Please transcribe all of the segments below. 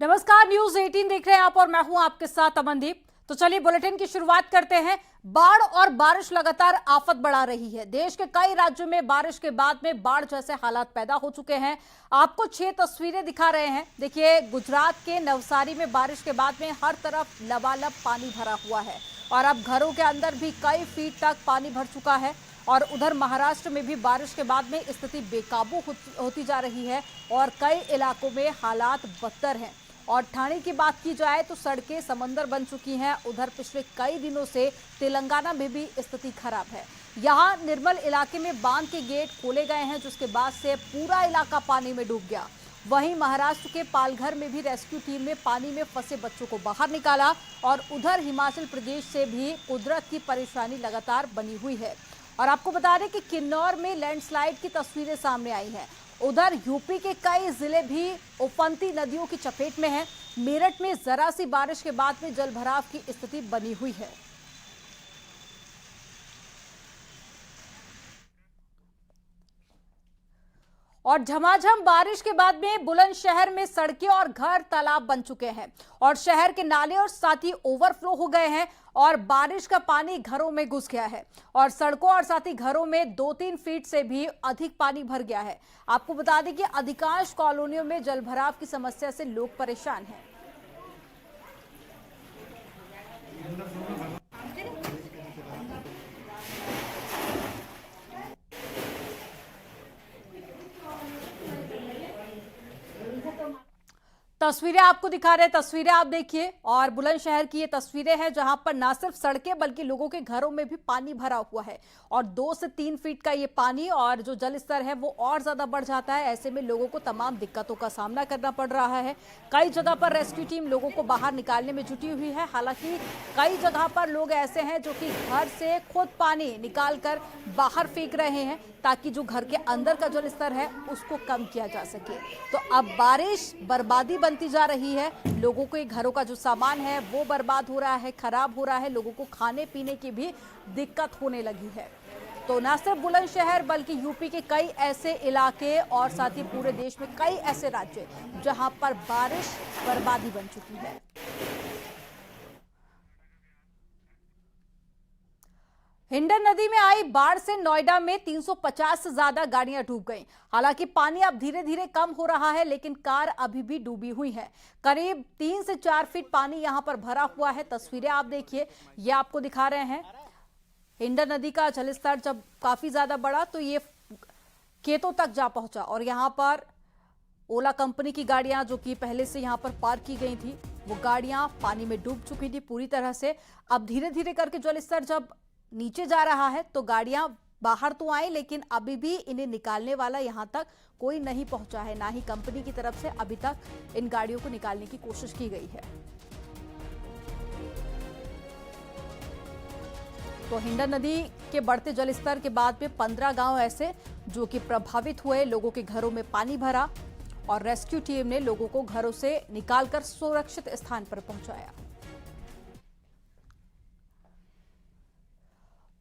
नमस्कार, न्यूज 18 देख रहे हैं आप और मैं हूं आपके साथ अमनदीप। तो चलिए बुलेटिन की शुरुआत करते हैं। बाढ़ और बारिश लगातार आफत बढ़ा रही है। देश के कई राज्यों में बारिश के बाद में बाढ़ जैसे हालात पैदा हो चुके हैं। आपको 6 तस्वीरें दिखा रहे हैं। देखिए, गुजरात के नवसारी में बारिश के बाद में हर तरफ लबालब पानी भरा हुआ है और अब घरों के अंदर भी कई फीट तक पानी भर चुका है। और उधर महाराष्ट्र में भी बारिश के बाद में स्थिति बेकाबू होती जा रही है और कई इलाकों में हालात बदतर हैं। और ठाणे की बात की जाए तो सड़कें समंदर बन चुकी हैं। उधर पिछले कई दिनों से तेलंगाना में भी स्थिति खराब है। यहां निर्मल इलाके में बांध के गेट खोले गए हैं, जिसके बाद से पूरा इलाका पानी में डूब गया। वहीं महाराष्ट्र के पालघर में भी रेस्क्यू टीम ने पानी में फंसे बच्चों को बाहर निकाला। और उधर हिमाचल प्रदेश से भी कुदरत की परेशानी लगातार बनी हुई है। और आपको बता दें कि किन्नौर में लैंडस्लाइड की तस्वीरें सामने आई हैं। उधर यूपी के कई जिले भी उफनती नदियों की चपेट में हैं। मेरठ में जरा सी बारिश के बाद में जलभराव की स्थिति बनी हुई है। और झमाझम बारिश के बाद में बुलंदशहर में सड़कें और घर तालाब बन चुके हैं और शहर के नाले और साथ ही ओवरफ्लो हो गए हैं और बारिश का पानी घरों में घुस गया है और सड़कों और साथ ही घरों में 2-3 फीट से भी अधिक पानी भर गया है। आपको बता दें कि अधिकांश कॉलोनियों में जलभराव की समस्या से लोग परेशान हैं। तस्वीरें आपको दिखा रहे हैं, तस्वीरें आप देखिए। और बुलंदशहर की ये तस्वीरें हैं जहां पर ना सिर्फ सड़कें बल्कि लोगों के घरों में भी पानी भरा हुआ है और 2 से 3 फीट का ये पानी और जो जल स्तर है वो और ज्यादा बढ़ जाता है। ऐसे में लोगों को तमाम दिक्कतों का सामना करना पड़ रहा है। कई जगह पर रेस्क्यू टीम लोगों को बाहर निकालने में जुटी हुई है। हालांकि कई जगह पर लोग ऐसे हैं जो कि घर से खुद पानी निकाल कर बाहर फेंक रहे हैं ताकि जो घर के अंदर का जल स्तर है उसको कम किया जा सके। तो अब बारिश बर्बादी बनती जा रही है। लोगों के घरों का जो सामान है वो बर्बाद हो रहा है, खराब हो रहा है। लोगों को खाने पीने की भी दिक्कत होने लगी है। तो न सिर्फ बुलंदशहर बल्कि यूपी के कई ऐसे इलाके और साथ ही पूरे देश में कई ऐसे राज्य जहां पर बारिश बर्बादी बन चुकी है। हिंडन नदी में आई बाढ़ से नोएडा में 350 से ज्यादा गाड़ियां डूब गईं। हालांकि पानी अब धीरे धीरे कम हो रहा है, लेकिन कार अभी भी डूबी हुई है। करीब 3 से 4 फीट पानी यहां पर भरा हुआ है। तस्वीरें आप देखिए, ये आपको दिखा रहे हैं। हिंडन नदी का जलस्तर जब काफी ज्यादा बढ़ा तो ये खेतों तक जा पहुंचा और यहां पर ओला कंपनी की गाड़ियां जो कि पहले से यहां पर पार्क की गई थी, वो गाड़ियां पानी में डूब चुकी थी पूरी तरह से। अब धीरे धीरे करके जलस्तर जब नीचे जा रहा है तो गाड़ियां बाहर तो आई, लेकिन अभी भी इन्हें निकालने वाला यहां तक कोई नहीं पहुंचा है। ना ही कंपनी की तरफ से अभी तक इन गाड़ियों को निकालने की कोशिश की गई है। तो हिंडन नदी के बढ़ते जलस्तर के बाद में 15 गांव ऐसे जो कि प्रभावित हुए, लोगों के घरों में पानी भरा और रेस्क्यू टीम ने लोगों को घरों से निकालकर सुरक्षित स्थान पर पहुंचाया।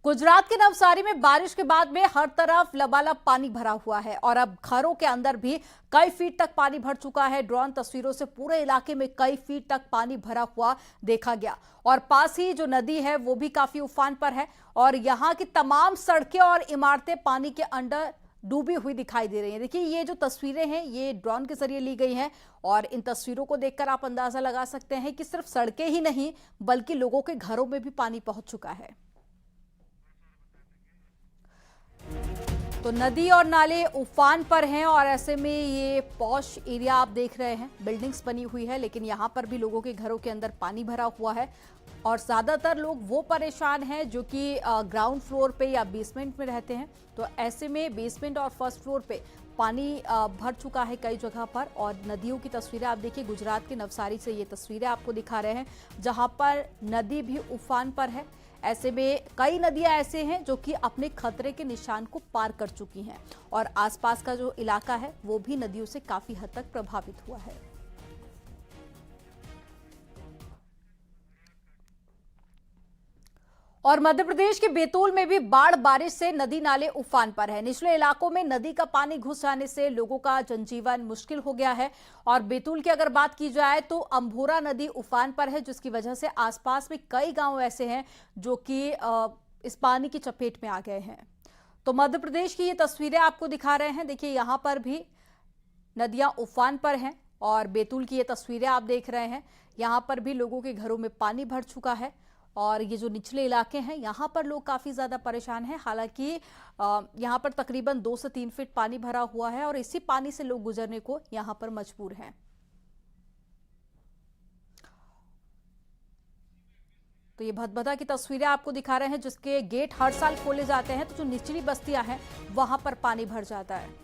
गुजरात के नवसारी में बारिश के बाद में हर तरफ लबालब पानी भरा हुआ है और अब घरों के अंदर भी कई फीट तक पानी भर चुका है। ड्रोन तस्वीरों से पूरे इलाके में कई फीट तक पानी भरा हुआ देखा गया और पास ही जो नदी है वो भी काफी उफान पर है और यहाँ की तमाम सड़कें और इमारतें पानी के अंदर डूबी हुई दिखाई दे रही हैं। देखिए, ये जो तस्वीरें हैं ये ड्रोन के जरिए ली गई हैं और इन तस्वीरों को देखकर आप अंदाजा लगा सकते हैं कि सिर्फ सड़कें ही नहीं बल्कि लोगों के घरों में भी पानी पहुंच चुका है। तो नदी और नाले उफान पर हैं और ऐसे में ये पॉश एरिया आप देख रहे हैं, बिल्डिंग्स बनी हुई है, लेकिन यहाँ पर भी लोगों के घरों के अंदर पानी भरा हुआ है और ज़्यादातर लोग वो परेशान हैं जो कि ग्राउंड फ्लोर पे या बेसमेंट में रहते हैं। तो ऐसे में बेसमेंट और फर्स्ट फ्लोर पे पानी भर चुका है कई जगह पर। और नदियों की तस्वीरें आप देखिए, गुजरात के नवसारी से ये तस्वीरें आपको दिखा रहे हैं जहाँ पर नदी भी उफान पर है। ऐसे में कई नदियां ऐसे हैं जो कि अपने खतरे के निशान को पार कर चुकी हैं और आसपास का जो इलाका है वो भी नदियों से काफी हद तक प्रभावित हुआ है। और मध्य प्रदेश के बैतूल में भी बाढ़ बारिश से नदी नाले उफान पर है। निचले इलाकों में नदी का पानी घुस जाने से लोगों का जनजीवन मुश्किल हो गया है। और बैतूल की अगर बात की जाए तो अंभोरा नदी उफान पर है, जिसकी वजह से आसपास में कई गांव ऐसे हैं जो कि इस पानी की चपेट में आ गए हैं। तो मध्य प्रदेश की ये तस्वीरें आपको दिखा रहे हैं। देखिए, यहां पर भी नदियां उफान पर हैं और बैतूल की ये तस्वीरें आप देख रहे हैं। यहां पर भी लोगों के घरों में पानी भर चुका है और ये जो निचले इलाके हैं यहाँ पर लोग काफ़ी ज़्यादा परेशान हैं। हालांकि यहाँ पर तकरीबन 2 से 3 फीट पानी भरा हुआ है और इसी पानी से लोग गुजरने को यहाँ पर मजबूर हैं। तो ये भदभदा की तस्वीरें आपको दिखा रहे हैं, जिसके गेट हर साल खोले जाते हैं तो जो निचली बस्तियां हैं वहां पर पानी भर जाता है।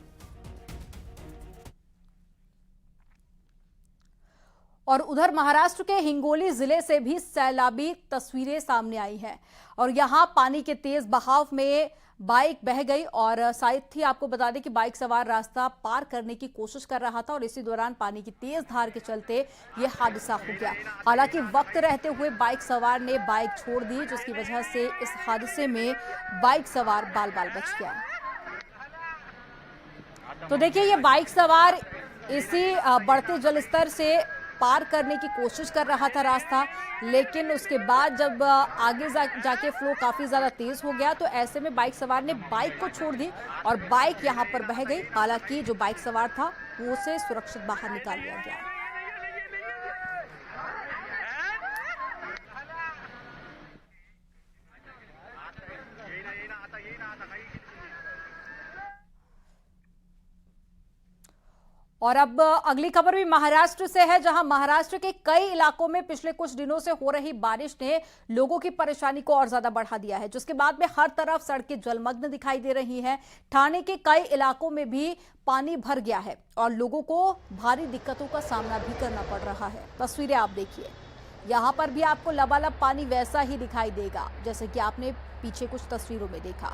और उधर महाराष्ट्र के हिंगोली जिले से भी सैलाबी तस्वीरें सामने आई हैं और यहां पानी के तेज बहाव में बाइक बह गई और साथ ही आपको बता दें कि बाइक सवार रास्ता पार करने की कोशिश कर रहा था और इसी दौरान पानी की तेज धार के चलते ये हादसा हो गया। हालांकि वक्त रहते हुए बाइक सवार ने बाइक छोड़ दी, जिसकी वजह से इस हादसे में बाइक सवार बाल बाल बच गया। तो देखिए, ये बाइक सवार इसी बढ़ते जलस्तर से पार करने की कोशिश कर रहा था रास्ता, लेकिन उसके बाद जब आगे जाके फ्लो काफी ज्यादा तेज हो गया तो ऐसे में बाइक सवार ने बाइक को छोड़ दी और बाइक यहां पर बह गई। हालांकि जो बाइक सवार था वो उसे सुरक्षित बाहर निकाल लिया गया। और अब अगली खबर भी महाराष्ट्र से है, जहां महाराष्ट्र के कई इलाकों में पिछले कुछ दिनों से हो रही बारिश ने लोगों की परेशानी को और ज्यादा बढ़ा दिया है, जिसके बाद में हर तरफ सड़कें जलमग्न दिखाई दे रही हैं। ठाणे के कई इलाकों में भी पानी भर गया है और लोगों को भारी दिक्कतों का सामना भी करना पड़ रहा है। तस्वीरें आप देखिए, यहाँ पर भी आपको लबालब पानी वैसा ही दिखाई देगा जैसे कि आपने पीछे कुछ तस्वीरों में देखा।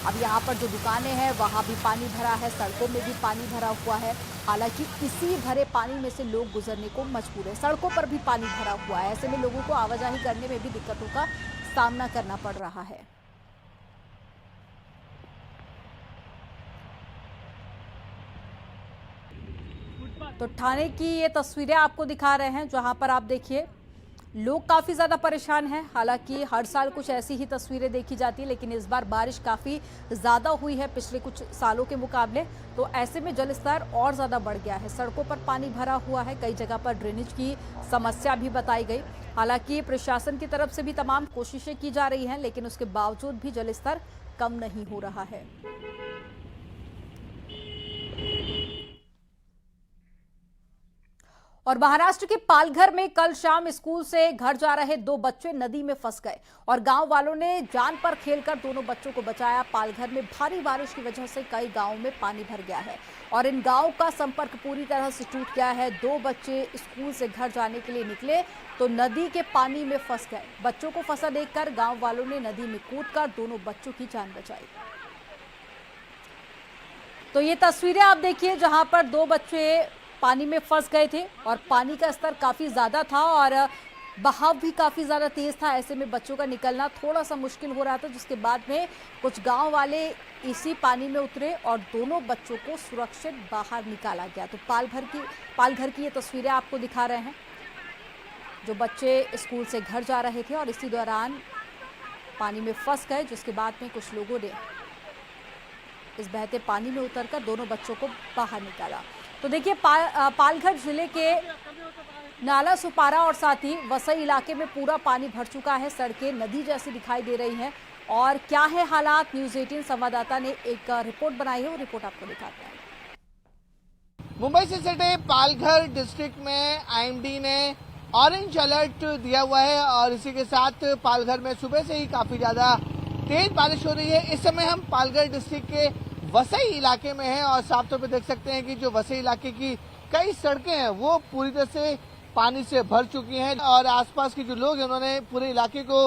अब यहाँ पर जो दुकानें हैं वहाँ भी पानी भरा है, सड़कों में भी पानी भरा हुआ है। हालांकि इसी भरे पानी में से लोग गुजरने को मजबूर है। सड़कों पर भी पानी भरा हुआ है, ऐसे में लोगों को आवाजाही करने में भी दिक्कतों का सामना करना पड़ रहा है। तो ठाणे की ये तस्वीरें आपको दिखा रहे हैं, जहां पर आप देखिए लोग काफ़ी ज़्यादा परेशान हैं। हालांकि हर साल कुछ ऐसी ही तस्वीरें देखी जाती है, लेकिन इस बार बारिश काफ़ी ज़्यादा हुई है पिछले कुछ सालों के मुकाबले, तो ऐसे में जलस्तर और ज़्यादा बढ़ गया है। सड़कों पर पानी भरा हुआ है, कई जगह पर ड्रेनेज की समस्या भी बताई गई। हालांकि प्रशासन की तरफ से भी तमाम कोशिशें की जा रही हैं, लेकिन उसके बावजूद भी जलस्तर कम नहीं हो रहा है। और महाराष्ट्र के पालघर में कल शाम स्कूल से घर जा रहे 2 बच्चे नदी में फंस गए और गांव वालों ने जान पर खेलकर दोनों बच्चों को बचाया। पालघर में भारी बारिश की वजह से कई गांवों में पानी भर गया है और इन गांवों का संपर्क पूरी तरह से टूट गया है। 2 बच्चे स्कूल से घर जाने के लिए निकले तो नदी के पानी में फंस गए। बच्चों को फंसा देखकर गाँव वालों ने नदी में कूदकर दोनों बच्चों की जान बचाई। तो ये तस्वीरें आप देखिए, जहां पर 2 बच्चे पानी में फंस गए थे और पानी का स्तर काफ़ी ज़्यादा था और बहाव भी काफ़ी ज़्यादा तेज़ था। ऐसे में बच्चों का निकलना थोड़ा सा मुश्किल हो रहा था, जिसके बाद में कुछ गांव वाले इसी पानी में उतरे और दोनों बच्चों को सुरक्षित बाहर निकाला गया। तो पालघर की ये तस्वीरें आपको दिखा रहे हैं, जो बच्चे स्कूल से घर जा रहे थे और इसी दौरान पानी में फंस गए, जिसके बाद में कुछ लोगों ने इस बहते पानी में उतरकर दोनों बच्चों को बाहर निकाला। तो देखिए, पालघर जिले के नाला सुपारा और साथ ही वसई इलाके में पूरा पानी भर चुका है। सड़कें नदी जैसी दिखाई दे रही हैं और क्या है हालात, न्यूज़ 18 संवाददाता ने एक रिपोर्ट बनाई है, वो रिपोर्ट आपको दिखाते हैं। मुंबई से सटे पालघर डिस्ट्रिक्ट में आईएमडी ने ऑरेंज अलर्ट दिया हुआ है और इसी के साथ पालघर में सुबह से ही काफी ज्यादा तेज बारिश हो रही है। इस समय हम पालघर डिस्ट्रिक्ट के वसई इलाके में हैं और साफ तौर पे देख सकते हैं कि जो वसई इलाके की कई सड़कें हैं वो पूरी तरह से पानी से भर चुकी हैं और आसपास के जो लोग हैं उन्होंने पूरे इलाके को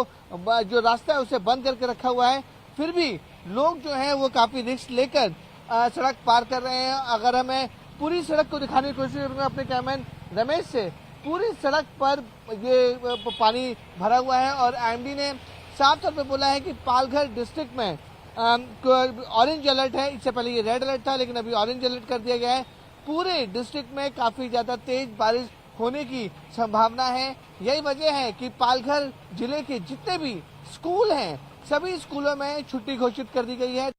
जो रास्ता है उसे बंद करके रखा हुआ है। फिर भी लोग जो हैं वो काफी रिस्क लेकर सड़क पार कर रहे हैं। अगर हमें पूरी सड़क को दिखाने की कोशिश करूंगा अपने कैमरामैन रमेश से, पूरी सड़क पर ये पानी भरा हुआ है और आईएमडी ने साफ तौर पे बोला है कि पालघर डिस्ट्रिक्ट में ऑरेंज अलर्ट है। इससे पहले ये रेड अलर्ट था, लेकिन अभी ऑरेंज अलर्ट कर दिया गया है। पूरे डिस्ट्रिक्ट में काफी ज्यादा तेज बारिश होने की संभावना है। यही वजह है कि पालघर जिले के जितने भी स्कूल हैं, सभी स्कूलों में छुट्टी घोषित कर दी गई है।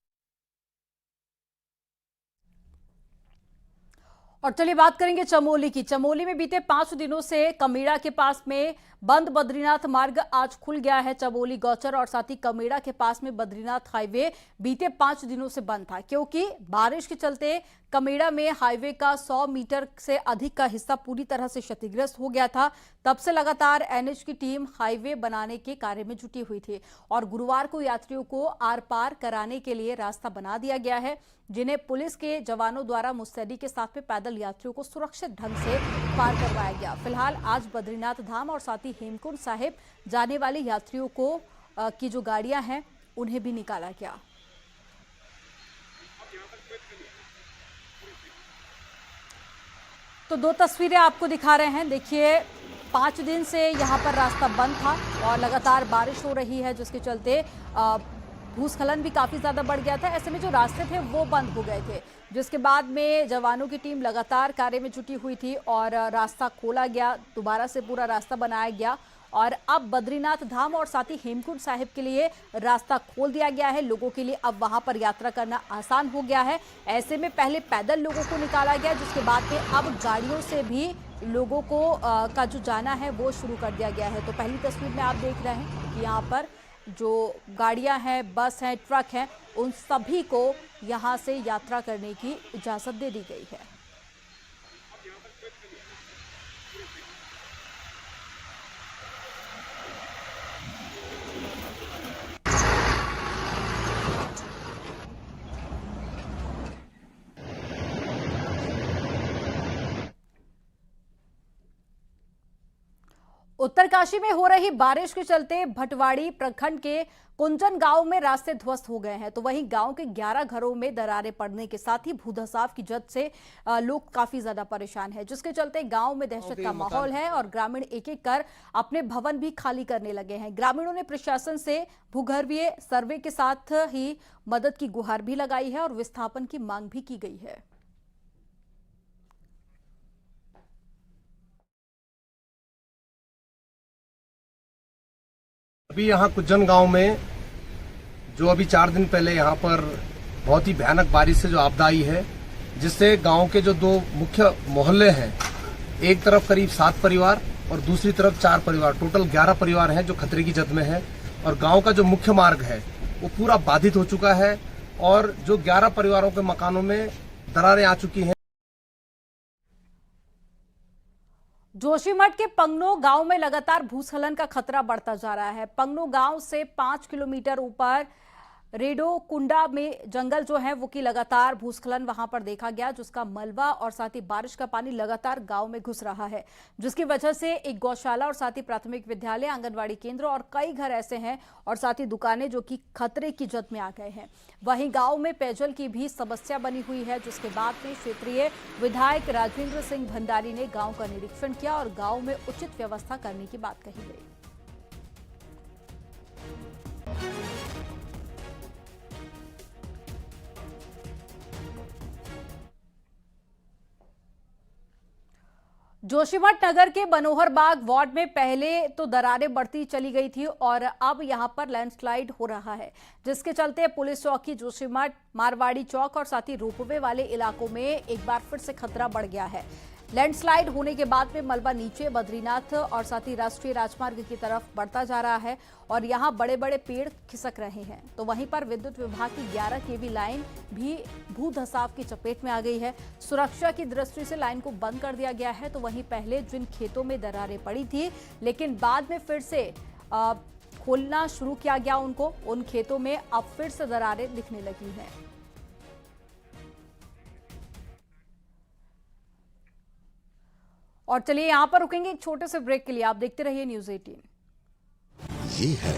और चलिए बात करेंगे चमोली की। चमोली में बीते 5 दिनों से कमेड़ा के पास में बंद बद्रीनाथ मार्ग आज खुल गया है। चमोली गौचर और साथ ही कमेड़ा के पास में बद्रीनाथ हाईवे बीते 5 दिनों से बंद था, क्योंकि बारिश के चलते कमेड़ा में हाईवे का 100 मीटर से अधिक का हिस्सा पूरी तरह से क्षतिग्रस्त हो गया था। तब से लगातार एनएच की टीम हाईवे बनाने के कार्य में जुटी हुई थी और गुरुवार को यात्रियों को आर पार कराने के लिए रास्ता बना दिया गया है, जिन्हें पुलिस के जवानों द्वारा मुस्तैदी के साथ में पैदल यात्रियों को सुरक्षित ढंग से पार करवाया गया। फिलहाल आज बद्रीनाथ धाम और साथ ही हेमकुंड साहिब जाने वाले यात्रियों को की जो गाड़ियां हैं उन्हें भी निकाला गया। तो 2 तस्वीरें आपको दिखा रहे हैं। देखिए, 5 दिन से यहाँ पर रास्ता बंद था और लगातार बारिश हो रही है, जिसके चलते भूस्खलन भी काफ़ी ज़्यादा बढ़ गया था। ऐसे में जो रास्ते थे वो बंद हो गए थे, जिसके बाद में जवानों की टीम लगातार कार्य में जुटी हुई थी और रास्ता खोला गया, दोबारा से पूरा रास्ता बनाया गया और अब बद्रीनाथ धाम और साथ ही हेमकुंड साहिब के लिए रास्ता खोल दिया गया है। लोगों के लिए अब वहां पर यात्रा करना आसान हो गया है। ऐसे में पहले पैदल लोगों को निकाला गया, जिसके बाद में अब गाड़ियों से भी लोगों को का जो जाना है वो शुरू कर दिया गया है। तो पहली तस्वीर में आप देख रहे हैं कि यहाँ पर जो गाड़ियां हैं, बस हैं, ट्रक हैं, उन सभी को यहाँ से यात्रा करने की इजाज़त दे दी गई है। उत्तरकाशी में हो रही बारिश के चलते भटवाड़ी प्रखंड के कुंजन गांव में रास्ते ध्वस्त हो गए हैं। तो वहीं गांव के 11 घरों में दरारें पड़ने के साथ ही भूधसाव की जद से लोग काफी ज्यादा परेशान हैं, जिसके चलते गांव में दहशत का माहौल है और ग्रामीण एक एक कर अपने भवन भी खाली करने लगे हैं। ग्रामीणों ने प्रशासन से भूगर्भीय सर्वे के साथ ही मदद की गुहार भी लगाई है और विस्थापन की मांग भी की गई है। अभी यहाँ कुज्जन गांव में जो अभी 4 दिन पहले यहाँ पर बहुत ही भयानक बारिश से जो आपदा आई है, जिससे गांव के जो 2 मुख्य मोहल्ले हैं, एक तरफ करीब 7 परिवार और दूसरी तरफ 4 परिवार, टोटल 11 परिवार हैं जो खतरे की जद में है और गांव का जो मुख्य मार्ग है वो पूरा बाधित हो चुका है और जो 11 परिवारों के मकानों में दरारें आ चुकी हैं। जोशीमठ के पंगनो गांव में लगातार भूस्खलन का खतरा बढ़ता जा रहा है। पंगनो गांव से 5 किलोमीटर ऊपर रेडोकुंडा में जंगल जो है वो की लगातार भूस्खलन वहां पर देखा गया, जिसका मलबा और साथ ही बारिश का पानी लगातार गांव में घुस रहा है, जिसकी वजह से एक गौशाला और साथ ही प्राथमिक विद्यालय, आंगनवाड़ी केंद्र और कई घर ऐसे हैं और साथ ही दुकानें जो कि खतरे की जद में आ गए हैं। वहीं गांव में पेयजल की भी समस्या बनी हुई है, जिसके बाद में क्षेत्रीय विधायक राजेंद्र सिंह भंडारी ने गांव का निरीक्षण किया और गांव में उचित व्यवस्था करने की बात कही गई। जोशीमठ नगर के मनोहर बाग वार्ड में पहले तो दरारें बढ़ती चली गई थी और अब यहां पर लैंडस्लाइड हो रहा है, जिसके चलते पुलिस चौकी जोशीमठ, मारवाड़ी चौक और साथ ही रोपवे वाले इलाकों में एक बार फिर से खतरा बढ़ गया है। लैंडस्लाइड होने के बाद में मलबा नीचे बद्रीनाथ और साथ ही राष्ट्रीय राजमार्ग की तरफ बढ़ता जा रहा है और यहां बड़े बड़े पेड़ खिसक रहे हैं। तो वहीं पर विद्युत विभाग की 11 केवी लाइन भी भू धसाव की चपेट में आ गई है। सुरक्षा की दृष्टि से लाइन को बंद कर दिया गया है। तो वहीं पहले जिन खेतों में दरारें पड़ी थी, लेकिन बाद में फिर से खोलना शुरू किया गया उनको, उन खेतों में अब फिर से दरारें दिखने लगी हैं। और चलिए यहां पर रुकेंगे एक छोटे से ब्रेक के लिए। आप देखते रहिए न्यूज़ 18। ये है